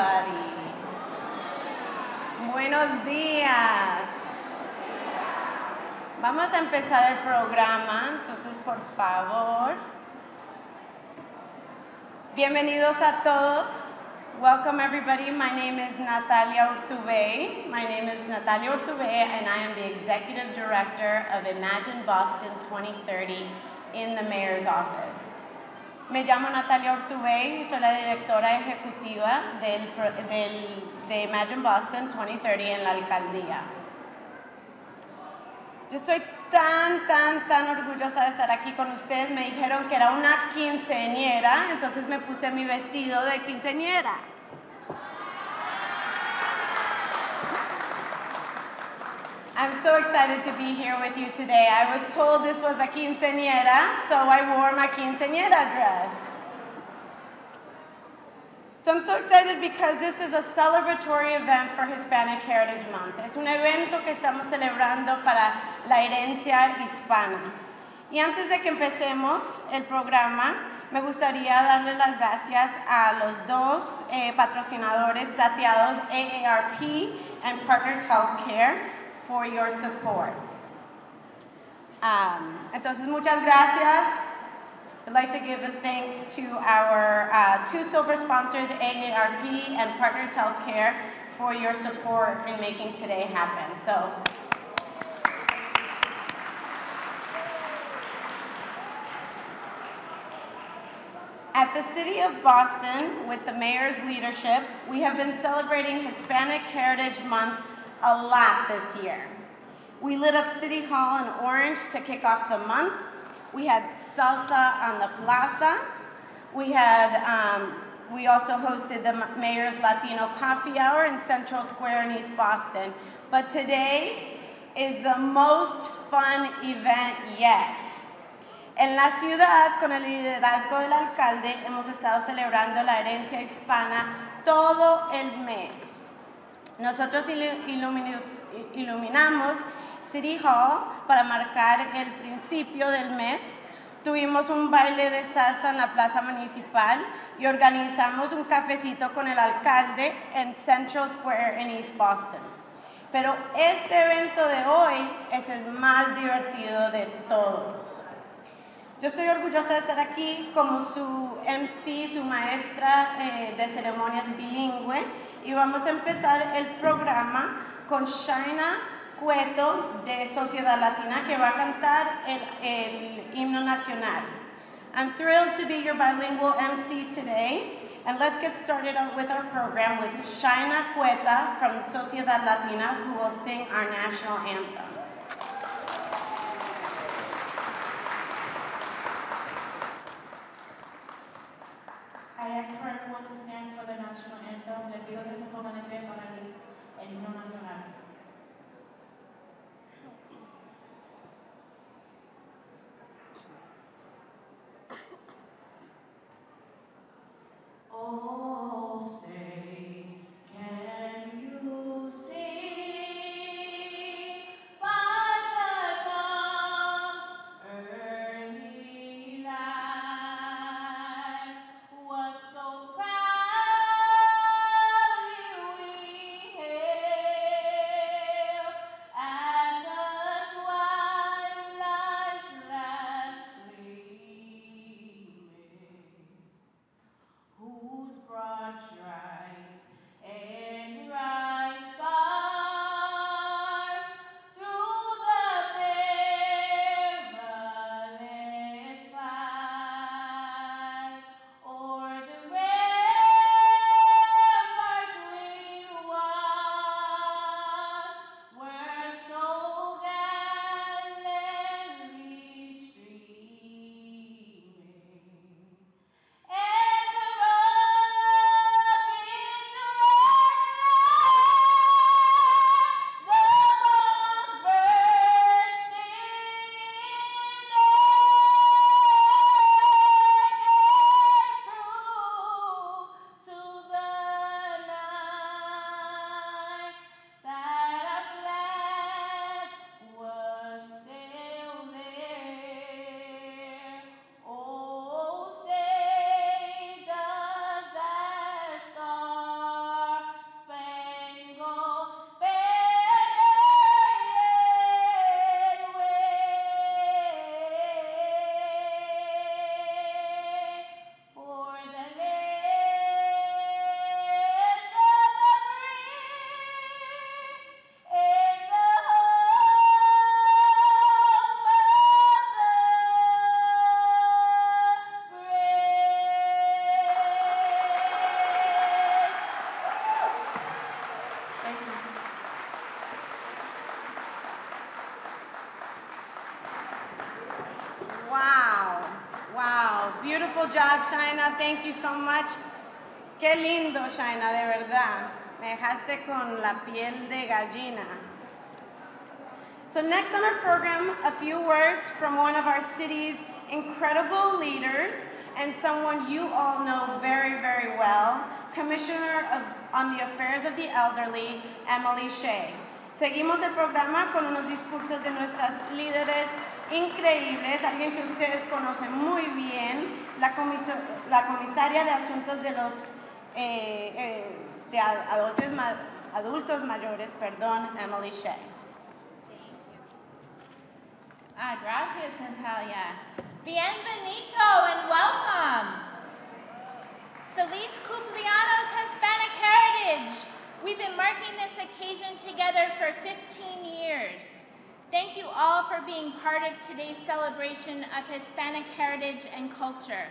everybody. Buenos días. Vamos a empezar el programa, entonces por favor. Bienvenidos a todos. Welcome everybody. My name is Natalia Urtubey. And I am the Executive Director of Imagine Boston 2030 in the Mayor's Office. Me llamo Natalia Urtubey y soy la directora ejecutiva de Imagine Boston 2030 en la alcaldía. Yo estoy tan orgullosa de estar aquí con ustedes. Me dijeron que era una quinceañera, entonces me puse mi vestido de quinceañera. I'm so excited to be here with you today. I was told this was a quinceañera, so I wore my quinceañera dress. So I'm so excited because this is a celebratory event for Hispanic Heritage Month. Es un evento que estamos celebrando para la herencia hispana. Y antes de que empecemos el programa, me gustaría darle las gracias a los dos patrocinadores plateados, AARP and Partners Healthcare, for your support. Entonces, muchas gracias. I'd like to give a thanks to our two silver sponsors, AARP and Partners Healthcare, for your support in making today happen. So, at the City of Boston, with the Mayor's leadership, we have been celebrating Hispanic Heritage Month a lot this year. We lit up City Hall in orange to kick off the month. We had salsa on the plaza. We also hosted the Mayor's Latino Coffee Hour in Central Square in East Boston. But today is the most fun event yet. En la ciudad, con el liderazgo del alcalde, hemos estado celebrando la herencia hispana todo el mes. Nosotros iluminamos City Hall para marcar el principio del mes. Tuvimos un baile de salsa en la plaza municipal y organizamos un cafecito con el alcalde en Central Square en East Boston. Pero este evento de hoy es el más divertido de todos. Yo estoy orgullosa de estar aquí como su MC, su maestra de ceremonias bilingüe, y vamos a empezar el programa con Shea Cueto de Sociedad Latina, que va a cantar el himno nacional. I'm thrilled to be your bilingual MC today, and let's get started with our program with Shea Cueta from Sociedad Latina, who will sing our national anthem. I ask for everyone to stand for the national anthem. Les pido que se pongan de pie para el himno nacional. Oh, say, can you see by the dawn's early light what so proudly we hailed at the twilight's last gleaming, whose broad stripes and bright stars through the perilous fight o'er the ramparts we watched were so gallantly streaming. And the rugged job, Shaina. Thank you so much. Qué lindo, Shaina, de verdad. Me dejaste con la piel de gallina. So next on our program, a few words from one of our city's incredible leaders and someone you all know very, very well, on the Affairs of the Elderly, Emily Shea. Seguimos el programa con unos discursos de nuestras líderes increíbles, alguien que ustedes conocen muy bien, la comisaria de Asuntos de los adultos mayores, Emily Shea. Gracias, Natalia. Bienvenido and welcome. Feliz cumpleaños, Hispanic Heritage. We've been marking this occasion together for 15 years. Thank you all for being part of today's celebration of Hispanic heritage and culture.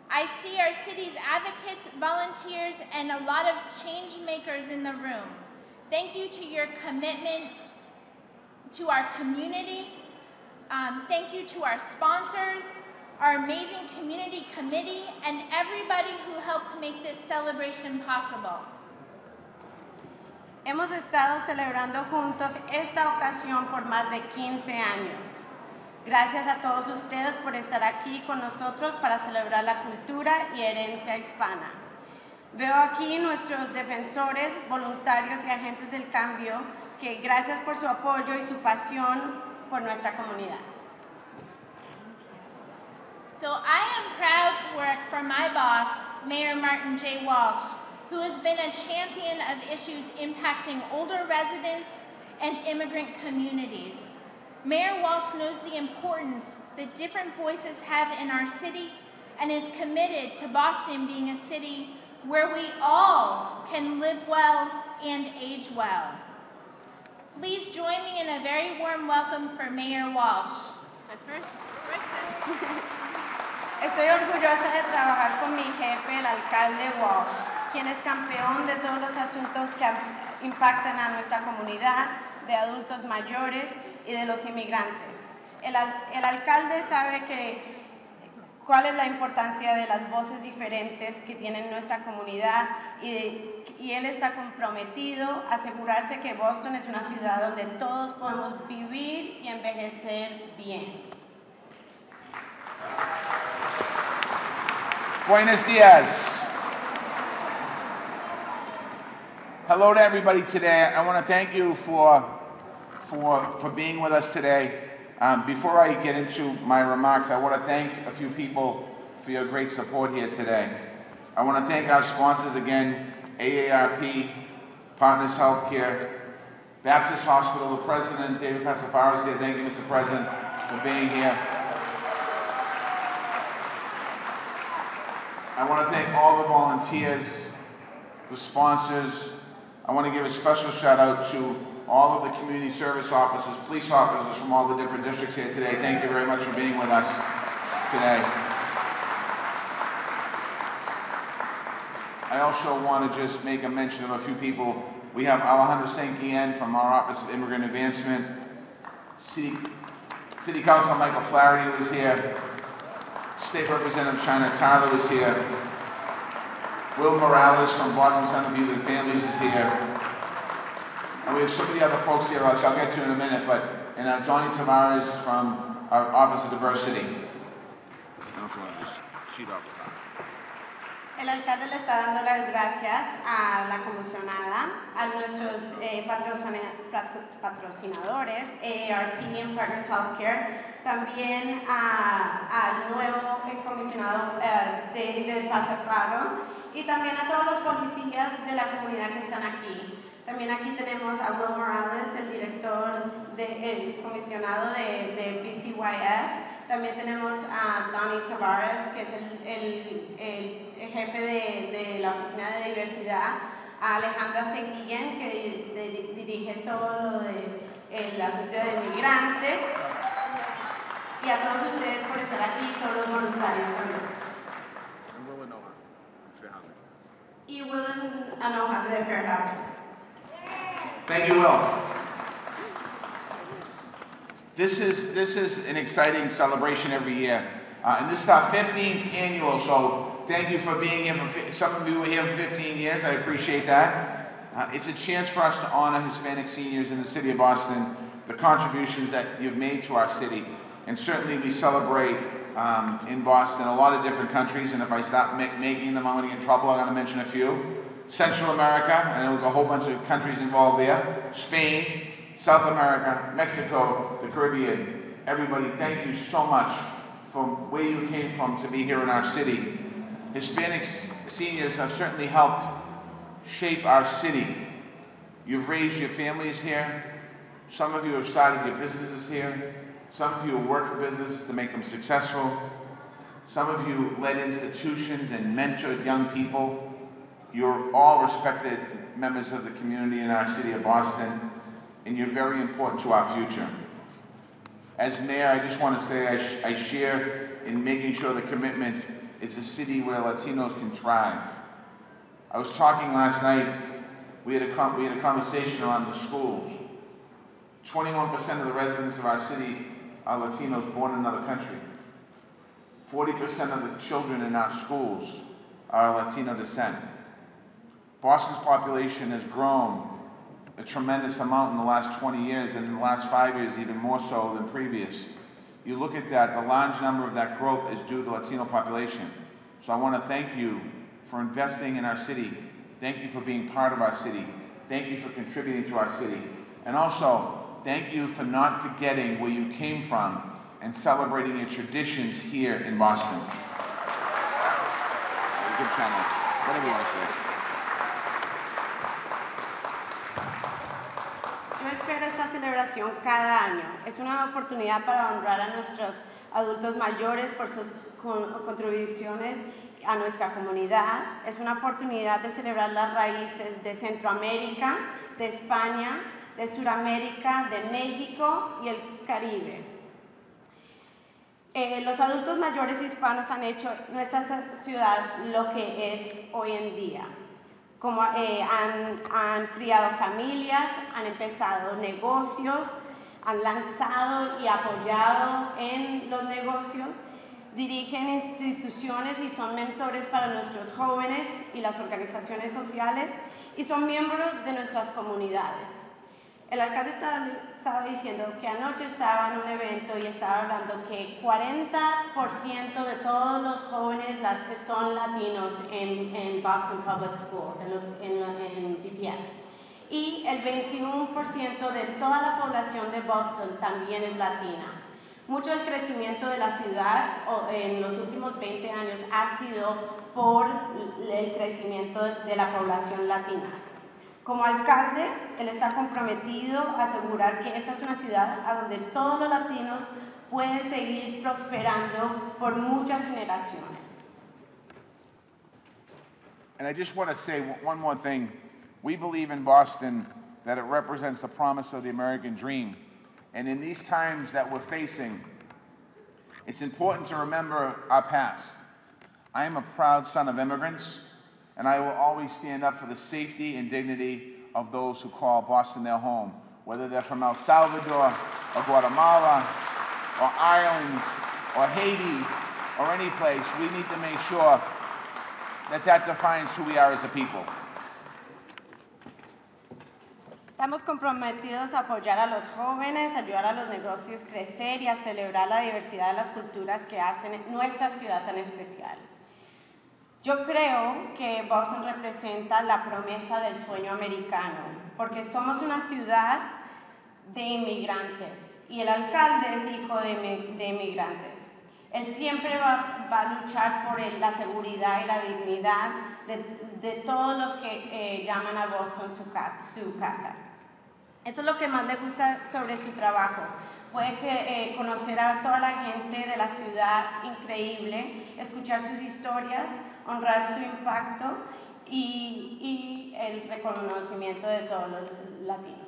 I see our city's advocates, volunteers, and a lot of change makers in the room. Thank you to your commitment to our community. Thank you to our sponsors, our amazing community committee, and everybody who helped make this celebration possible. Hemos estado celebrando juntos esta ocasión por más de 15 años. Gracias a todos ustedes por estar aquí con nosotros para celebrar la cultura y herencia hispana. Veo aquí nuestros defensores, voluntarios y agentes del cambio, que gracias por su apoyo y su pasión por nuestra comunidad. So I am proud to work for my boss, Mayor Martin J. Walsh, who has been a champion of issues impacting older residents and immigrant communities. Mayor Walsh knows the importance that different voices have in our city and is committed to Boston being a city where we all can live well and age well. Please join me in a very warm welcome for Mayor Walsh. But first. Estoy orgullosa de trabajar con mi jefe, el alcalde Walsh, quien es campeón de todos los asuntos que impactan a nuestra comunidad, de adultos mayores y de los inmigrantes. El alcalde sabe cuál es la importancia de las voces diferentes que tiene nuestra comunidad y él está comprometido a asegurarse que Boston es una ciudad donde todos podemos vivir y envejecer bien. Buenos dias. Hello to everybody today. I want to thank you for being with us today. Before I get into my remarks, I want to thank a few people for your great support here today. I want to thank our sponsors again, AARP, Partners Healthcare, Baptist Hospital, the President, David Passafaris here. Thank you, Mr. President, for being here. I want to thank all the volunteers, the sponsors. I want to give a special shout out to all of the community service officers, police officers from all the different districts here today. Thank you very much for being with us today. I also want to just make a mention of a few people. We have Alejandro St. Guillen from our Office of Immigrant Advancement. City Councilor Michael Flaherty was here. State Representative China Tyler was here. Will Morales from Boston Center for Youth and Families is here. And we have so many other folks here, which I'll get to in a minute, and Donnie Tavares from our Office of Diversity. I don't know if you want to just sheet up. El alcalde le está dando las gracias a la comisionada, a nuestros patrocinadores, AARP y Partners Healthcare, también al nuevo comisionado David Passafaris y también a todos los policías de la comunidad que están aquí. También aquí tenemos a Will Morales, el director, el comisionado de BCYF. También tenemos a Donnie Tavares, que es el jefe de la Oficina de Diversidad. A Alejandra St. Guillen, que dirige todo lo del asunto de inmigrantes. Y a todos ustedes por estar aquí, todos los voluntarios también. Y Will Anoja de Fair Housing. Thank you, Will. This is an exciting celebration every year. And this is our 15th annual, so thank you for being here. Some of you were here for 15 years, I appreciate that. It's a chance for us to honor Hispanic seniors in the city of Boston, the contributions that you've made to our city. And certainly we celebrate in Boston a lot of different countries, and if I stop making them, I'm going to get in trouble. I'm going to mention a few. Central America, and there was a whole bunch of countries involved there. Spain, South America, Mexico, the Caribbean. Everybody, thank you so much from where you came from to be here in our city. Hispanic seniors have certainly helped shape our city. You've raised your families here. Some of you have started your businesses here. Some of you have worked for businesses to make them successful. Some of you led institutions and mentored young people. You're all respected members of the community in our city of Boston, and you're very important to our future. As mayor, I just want to say I share in making sure the commitment is a city where Latinos can thrive. I was talking last night, we had a conversation around the schools. 21% of the residents of our city are Latinos born in another country. 40% of the children in our schools are Latino descent. Boston's population has grown a tremendous amount in the last 20 years, and in the last 5 years even more so than previous. You look at that, the large number of that growth is due to the Latino population. So I want to thank you for investing in our city. Thank you for being part of our city. Thank you for contributing to our city. And also, thank you for not forgetting where you came from and celebrating your traditions here in Boston. Good channel. Whatever you want to say. Yo espero esta celebración cada año. Es una oportunidad para honrar a nuestros adultos mayores por sus contribuciones a nuestra comunidad. Es una oportunidad de celebrar las raíces de Centroamérica, de España, de Sudamérica, de México y el Caribe. Los adultos mayores hispanos han hecho nuestra ciudad lo que es hoy en día. Como han criado familias, han empezado negocios, han lanzado y apoyado en los negocios, dirigen instituciones y son mentores para nuestros jóvenes y las organizaciones sociales y son miembros de nuestras comunidades. El alcalde estaba diciendo que anoche estaba en un evento y estaba hablando que 40% de todos los jóvenes son latinos en Boston Public Schools, en BPS. Y el 21% de toda la población de Boston también es latina. Mucho del crecimiento de la ciudad en los últimos 20 años ha sido por el crecimiento de la población latina. Como alcalde, él está comprometido a asegurar que esta es una ciudad a donde todos los latinos pueden seguir prosperando por muchas generaciones. And I just want to say one more thing. We believe in Boston that it represents the promise of the American dream. And in these times that we're facing, it's important to remember our past. I am a proud son of immigrants, and I will always stand up for the safety and dignity of those who call Boston their home, whether they're from El Salvador, or Guatemala, or Ireland, or Haiti, or any place. We need to make sure that that defines who we are as a people. Estamos comprometidos a apoyar a los jóvenes, ayudar a los negocios a crecer y a celebrar la diversidad de las culturas que hacen nuestra ciudad tan especial. Yo creo que Boston representa la promesa del sueño americano, porque somos una ciudad de inmigrantes y el alcalde es hijo de inmigrantes. Él siempre va a luchar por la seguridad y la dignidad de todos los que llaman a Boston su casa. Eso es lo que más le gusta sobre su trabajo. Puede conocer a toda la gente de la ciudad increíble, escuchar sus historias, honrar su impacto y el reconocimiento de todos los latinos.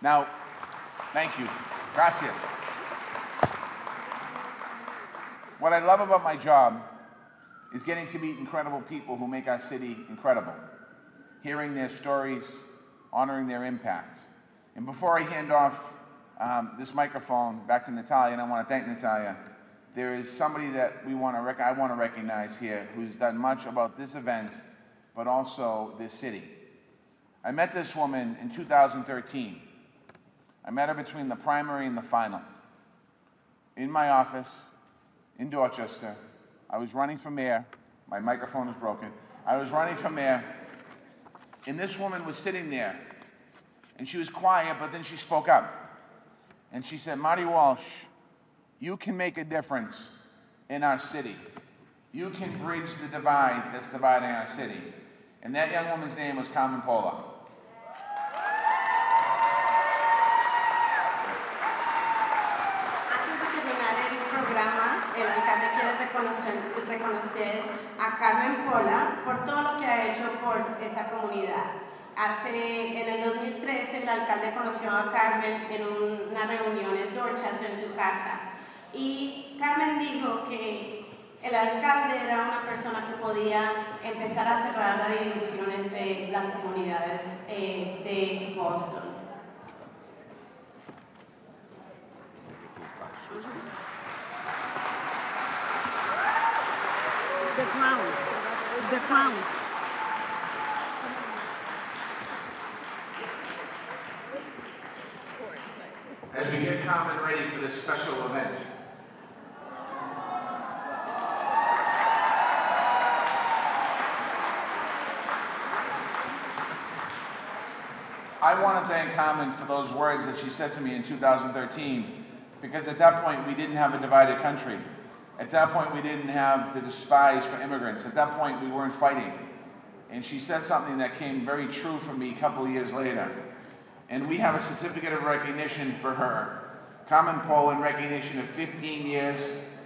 Now, thank you. Gracias. What I love about my job is getting to meet incredible people who make our city incredible, hearing their stories, honoring their impact. And before I hand off this microphone back to Natalia, and I want to thank Natalia, there is somebody that I want to recognize here who's done much about this event, but also this city. I met this woman in 2013. I met her between the primary and the final. In my office in Dorchester, I was running for mayor. My microphone is broken. I was running for mayor, and this woman was sitting there, and she was quiet, but then she spoke up. And she said, Marty Walsh, you can make a difference in our city. You can bridge the divide that's dividing our city. And that young woman's name was Carmen Pola. Antes de terminar el programa, el alcalde quiere reconocer a Carmen Pola por todo lo que ha hecho por esta comunidad. En el 2013, el alcalde conoció a Carmen en una reunión en Dorchester, en su casa. Y Carmen dijo que el alcalde era una persona que podía empezar a cerrar la división entre las comunidades de Boston. The crown. As we get Carmen ready for this special event, I want to thank Carmen for those words that she said to me in 2013, because at that point we didn't have a divided country. At that point we didn't have the despise for immigrants. At that point we weren't fighting. And she said something that came very true for me a couple of years later. And we have a certificate of recognition for her. Carmen Pola, in recognition of 15 years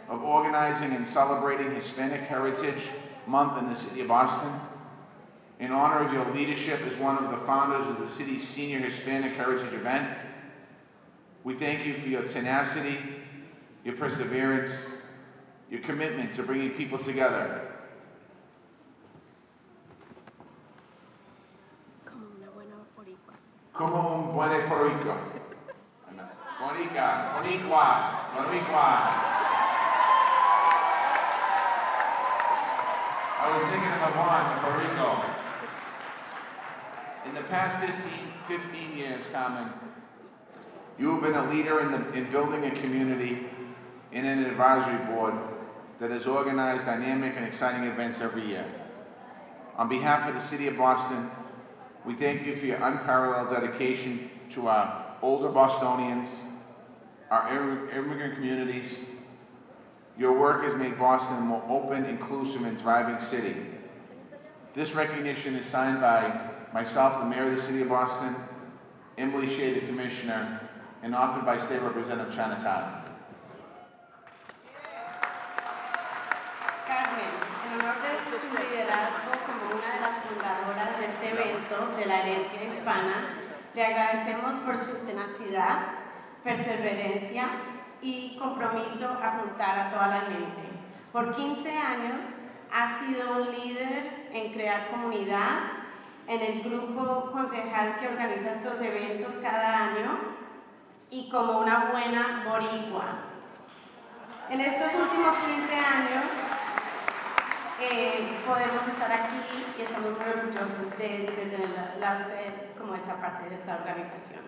of organizing and celebrating Hispanic Heritage Month in the city of Boston. In honor of your leadership as one of the founders of the city's senior Hispanic Heritage event, we thank you for your tenacity, your perseverance, your commitment to bringing people together. Como un buen boricua. Boricua. I was thinking of Avon, Puerto Rico. In the past 15 years, Carmen, you have been a leader in building a community and an advisory board that has organized dynamic and exciting events every year. On behalf of the city of Boston, we thank you for your unparalleled dedication to our older Bostonians, our immigrant communities. Your work has made Boston a more open, inclusive, and thriving city. This recognition is signed by myself, the Mayor of the City of Boston, Emily Shea, the Commissioner, and offered by State Representative Chinatown. Carmen, en honor de su liderazgo como una de las fundadoras de este evento de la herencia hispana, le agradecemos por su tenacidad, perseverancia y compromiso a juntar a toda la gente. Por 15 años ha sido un líder en crear comunidad en el grupo concejal que organiza estos eventos cada año y como una buena boricua. En estos últimos 15 años podemos estar aquí y estamos muy orgullosos de tenerla a usted como esta parte de esta organización.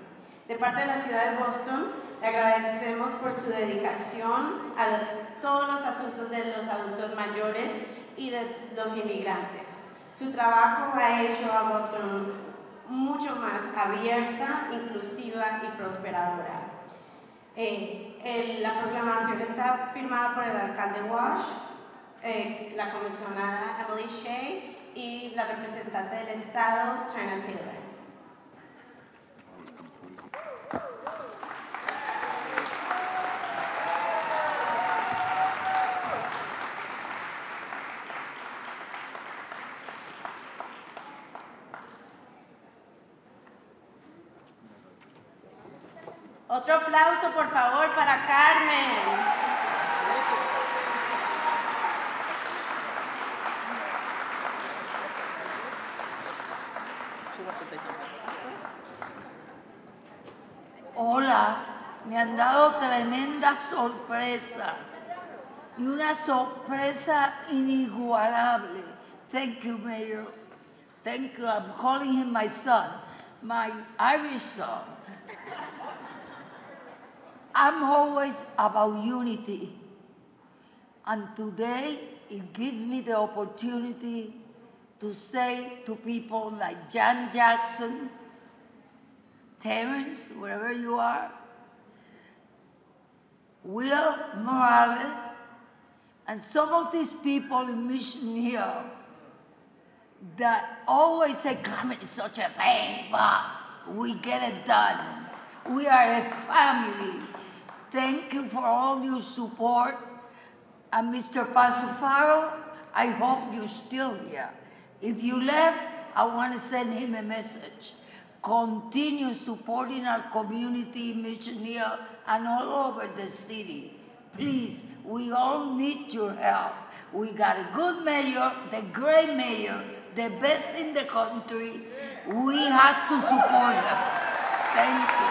De parte de la ciudad de Boston, le agradecemos por su dedicación a todos los asuntos de los adultos mayores y de los inmigrantes. Su trabajo ha hecho a Boston mucho más abierta, inclusiva y prosperadora. La proclamación está firmada por el alcalde Walsh, la comisionada Emily Shea y la representante del estado, China Taylor. Otro aplauso, por favor, para Carmen. Hola, me han dado tremenda sorpresa. y una sorpresa inigualable. Thank you, Mayor. Thank you. I'm calling him my son, my Irish son. I'm always about unity. And today, it gives me the opportunity to say to people like Jan Jackson, Terrence, wherever you are, Will Morales, and some of these people in Mission Hill that always say, "Climate is such a pain," but we get it done. We are a family. Thank you for all your support. And Mr. Pasofaro, I hope you're still here. If you left, I want to send him a message. Continue supporting our community, Mission Hill, and all over the city. Please, we all need your help. We got a good mayor, the great mayor, the best in the country. We have to support him. Thank you.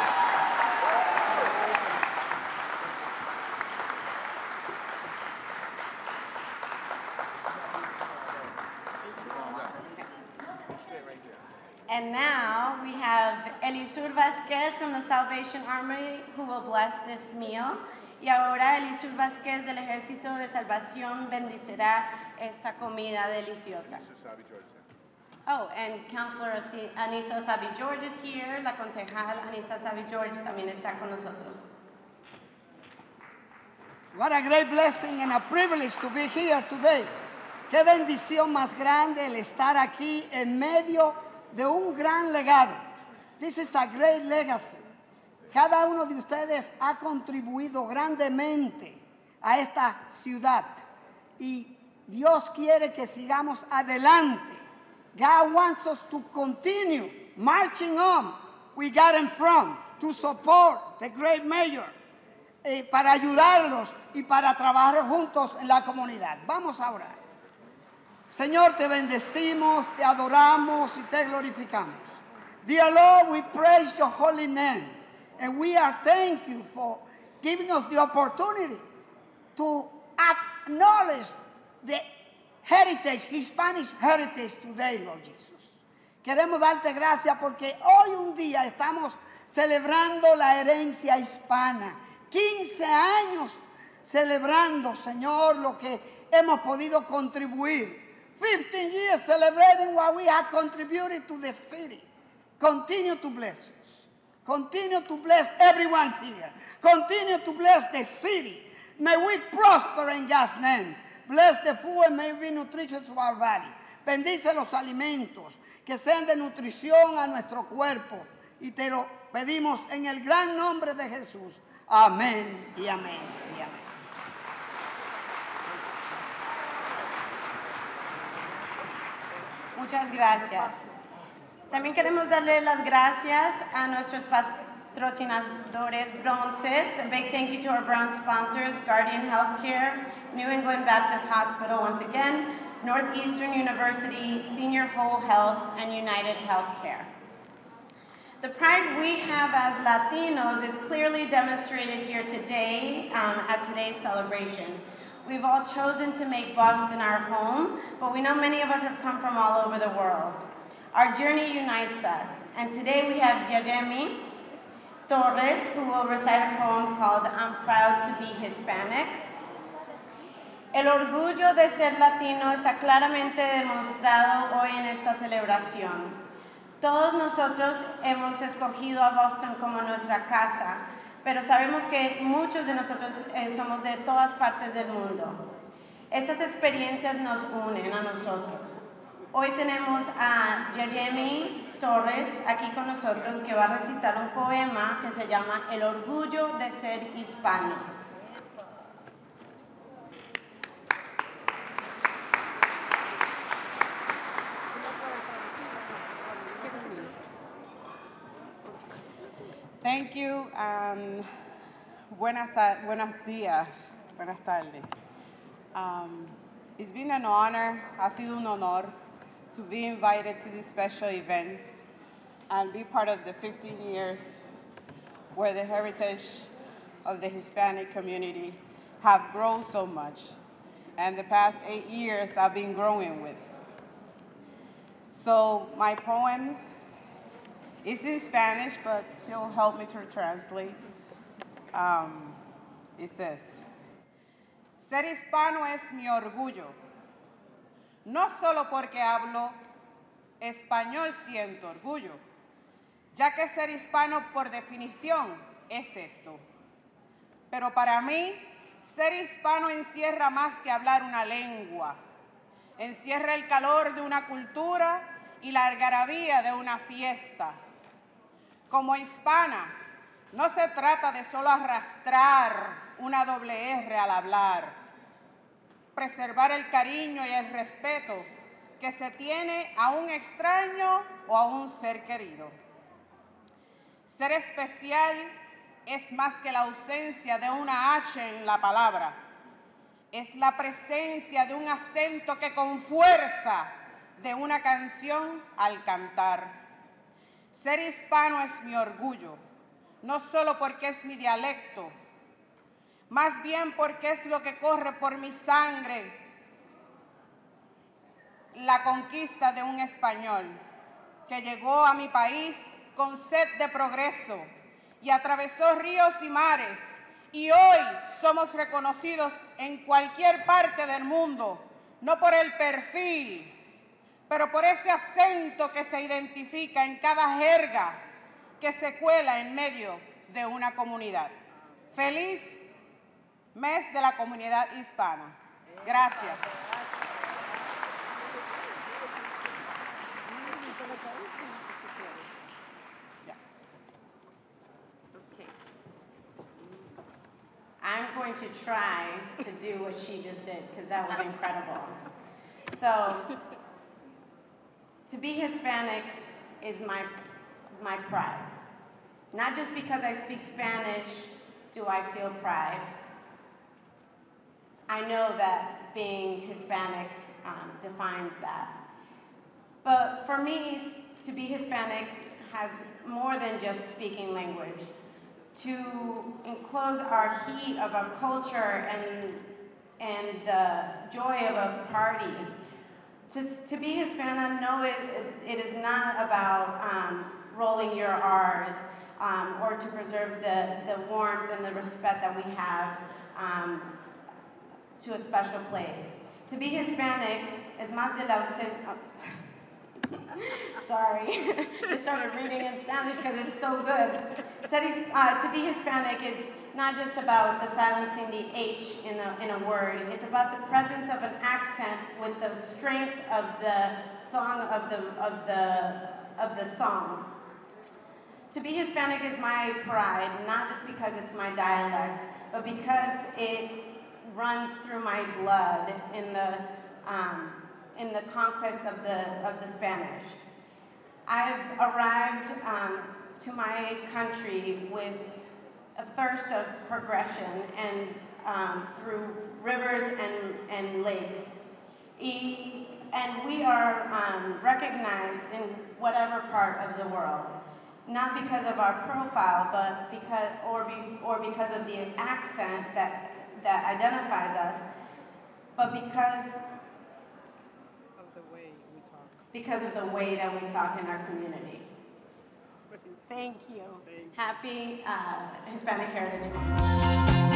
And now we have Elisur Vasquez from the Salvation Army who will bless this meal. Y ahora Elisur Vasquez del Ejército de Salvación bendicirá esta comida deliciosa. Oh, and Councilor Anissa Sabi George is here. La concejal Anissa Sabi George también está con nosotros. What a great blessing and a privilege to be here today. Qué bendición más grande el estar aquí en medio de un gran legado. This is a great legacy. Cada uno de ustedes ha contribuido grandemente a esta ciudad y Dios quiere que sigamos adelante. God wants us to continue marching on. We got in front to support the great mayor para ayudarlos y para trabajar juntos en la comunidad. Vamos a orar. Señor, te bendecimos, te adoramos y te glorificamos. Dear Lord, we praise your holy name. And we are thank you for giving us the opportunity to acknowledge the heritage, Hispanic heritage today, Lord Jesus. Queremos darte gracias porque hoy un día estamos celebrando la herencia hispana. 15 años celebrando, Señor, lo que hemos podido contribuir. 15 years celebrating what we have contributed to the city. Continue to bless us. Continue to bless everyone here. Continue to bless the city. May we prosper in God's name. Bless the food and may be nutritious to our body. Bendice los alimentos que sean de nutrición a nuestro cuerpo. Y te lo pedimos en el gran nombre de Jesús. Amén y amén y amén. Muchas gracias. También queremos darle las gracias a nuestros patrocinadores bronces. A big thank you to our bronze sponsors, Guardian Healthcare, New England Baptist Hospital once again, Northeastern University, Senior Whole Health, and United Healthcare. The pride we have as Latinos is clearly demonstrated here today at today's celebration. We've all chosen to make Boston our home, but we know many of us have come from all over the world. Our journey unites us, and today we have Yajemi Torres, who will recite a poem called I'm Proud to Be Hispanic. El orgullo de ser latino está claramente demostrado hoy en esta celebración. Todos nosotros hemos escogido a Boston como nuestra casa, pero sabemos que muchos de nosotros somos de todas partes del mundo. Estas experiencias nos unen a nosotros. Hoy tenemos a Yajemi Torres aquí con nosotros que va a recitar un poema que se llama El orgullo de ser hispano. Thank you. Buenos días. Buenas tardes. It's been an honor, ha sido un honor, to be invited to this special event and be part of the 15 years where the heritage of the Hispanic community have grown so much, and the past 8 years I've been growing with. So my poem is in Spanish, but she'll help me to translate. It says, ser hispano es mi orgullo, no solo porque hablo español siento orgullo, ya que ser hispano por definición es esto. Pero para mí, ser hispano encierra más que hablar una lengua, encierra el calor de una cultura y la algarabía de una fiesta. Como hispana, no se trata de solo arrastrar una doble R al hablar, preservar el cariño y el respeto que se tiene a un extraño o a un ser querido. Ser especial es más que la ausencia de una H en la palabra, es la presencia de un acento que con fuerza de una canción al cantar. Ser hispano es mi orgullo, no solo porque es mi dialecto, más bien porque es lo que corre por mi sangre, la conquista de un español que llegó a mi país con sed de progreso y atravesó ríos y mares, y hoy somos reconocidos en cualquier parte del mundo, no por el perfil, pero por ese acento que se identifica en cada jerga que se cuela en medio de una comunidad. Feliz Mes de la Comunidad Hispana. Gracias. Okay. I'm going to try to do what she just did, because that was incredible. So, to be Hispanic is my pride. Not just because I speak Spanish do I feel pride. I know that being Hispanic defines that. But for me, to be Hispanic has more than just speaking language. To enclose our heat of a culture and the joy of a party. To be Hispanic, no, it is not about rolling your R's or to preserve the warmth and the respect that we have to a special place. To be Hispanic is más de la sorry, just started reading in Spanish because it's so good. To be Hispanic is not just about the silencing the H in a word. It's about the presence of an accent with the strength of the song of the song. To be Hispanic is my pride, not just because it's my dialect, but because it runs through my blood in the conquest of the Spanish. I've arrived to my country with a thirst of progression and through rivers and lakes. And we are recognized in whatever part of the world, not because of our profile, but because of the accent that identifies us, but because of the way we talk. Because of the way that we talk in our community. Thank you. Happy Hispanic Heritage Month.